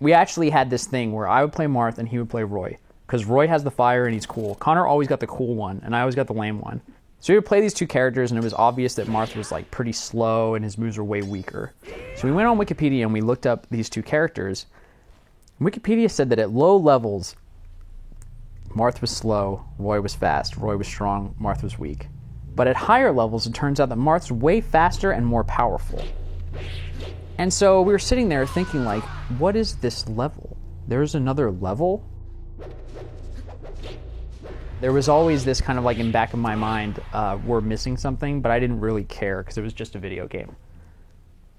We actually had this thing where I would play Marth and he would play Roy, because Roy has the fire and he's cool. Connor always got the cool one, and I always got the lame one. So we would play these two characters, and it was obvious that Marth was like pretty slow and his moves were way weaker. So we went on Wikipedia and we looked up these two characters. Wikipedia said that at low levels, Marth was slow, Roy was fast, Roy was strong, Marth was weak. But at higher levels, it turns out that Marth's way faster and more powerful. And so we were sitting there thinking, like, what is this level? There's another level? There was always this kind of like in the back of my mind, we're missing something, but I didn't really care because it was just a video game.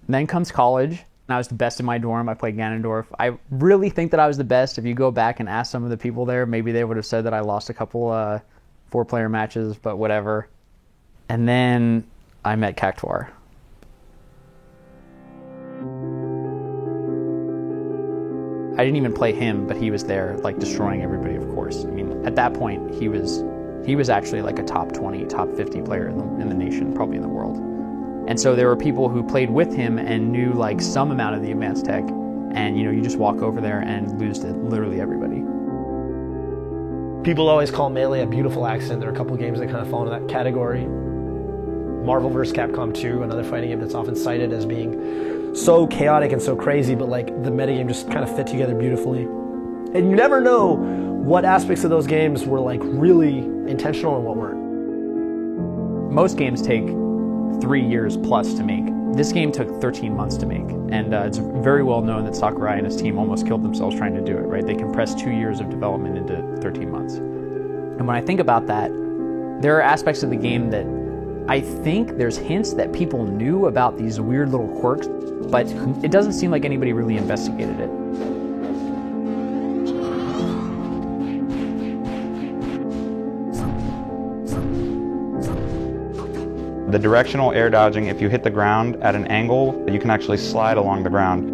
And then comes college, and I was the best in my dorm. I played Ganondorf. I really think that I was the best. If you go back and ask some of the people there, maybe they would have said that I lost a couple 4-player matches, but whatever. And then I met Cactuar. I didn't even play him, but he was there, like, destroying everybody, of course. I mean, at that point, he was actually like a top 20, top 50 player in the nation, probably in the world. And so there were people who played with him and knew, like, some amount of the advanced tech, and, you know, you just walk over there and lose to literally everybody. People always call Melee a beautiful accident. There are a couple games that kind of fall into that category. Marvel vs. Capcom 2, another fighting game that's often cited as being so chaotic and so crazy, but like the metagame just kind of fit together beautifully. And you never know what aspects of those games were like really intentional and what weren't. Most games take 3 years plus to make. This game took 13 months to make, and it's very well known that Sakurai and his team almost killed themselves trying to do it, right? They compressed 2 years of development into 13 months. And when I think about that, there are aspects of the game that I think there's hints that people knew about these weird little quirks, but it doesn't seem like anybody really investigated it. The directional air dodging, if you hit the ground at an angle, you can actually slide along the ground.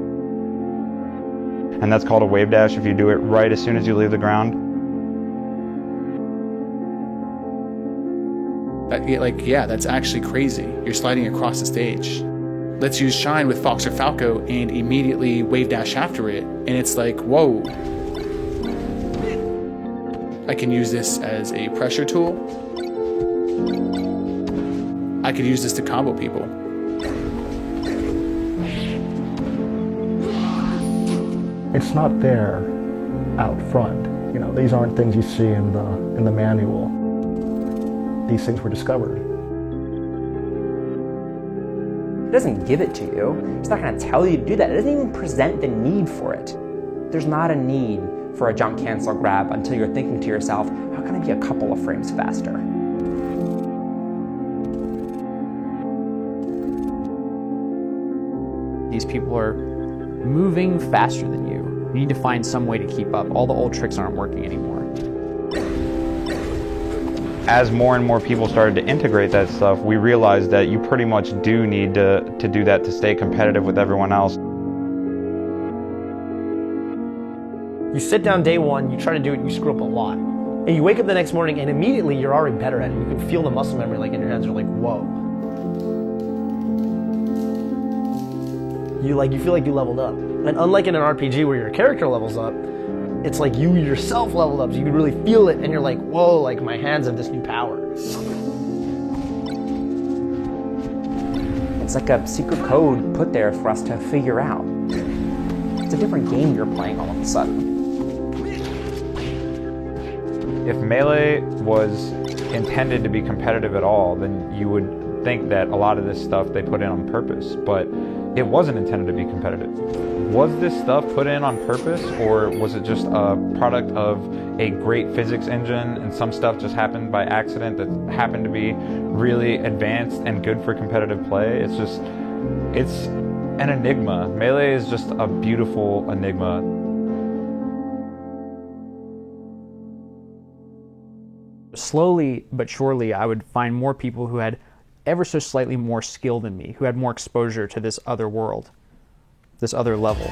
And that's called a wave dash if you do it right as soon as you leave the ground. Yeah, that's actually crazy. You're sliding across the stage. Let's use Shine with Fox or Falco and immediately wave dash after it. And it's like, whoa. I can use this as a pressure tool. I could use this to combo people. It's not there out front. You know, these aren't things you see in the manual. These things were discovered. It doesn't give it to you. It's not going to tell you to do that. It doesn't even present the need for it. There's not a need for a jump cancel grab until you're thinking to yourself, how can I be a couple of frames faster? These people are moving faster than you. You need to find some way to keep up. All the old tricks aren't working anymore. As more and more people started to integrate that stuff, we realized that you pretty much do need to do that to stay competitive with everyone else. You sit down day one, you try to do it, you screw up a lot. And you wake up the next morning and immediately you're already better at it. You can feel the muscle memory like in your hands. You're like, whoa. You feel like you leveled up. And unlike in an RPG where your character levels up, it's like you yourself leveled up, so you can really feel it, and you're like, whoa, like my hands have this new power. It's like a secret code put there for us to figure out. It's a different game you're playing all of a sudden. If Melee was intended to be competitive at all, then you would think that a lot of this stuff they put in on purpose, but it wasn't intended to be competitive. Was this stuff put in on purpose, or was it just a product of a great physics engine and some stuff just happened by accident that happened to be really advanced and good for competitive play? It's an enigma. Melee is just a beautiful enigma. Slowly but surely, I would find more people who had ever so slightly more skill than me, who had more exposure to this other world, this other level.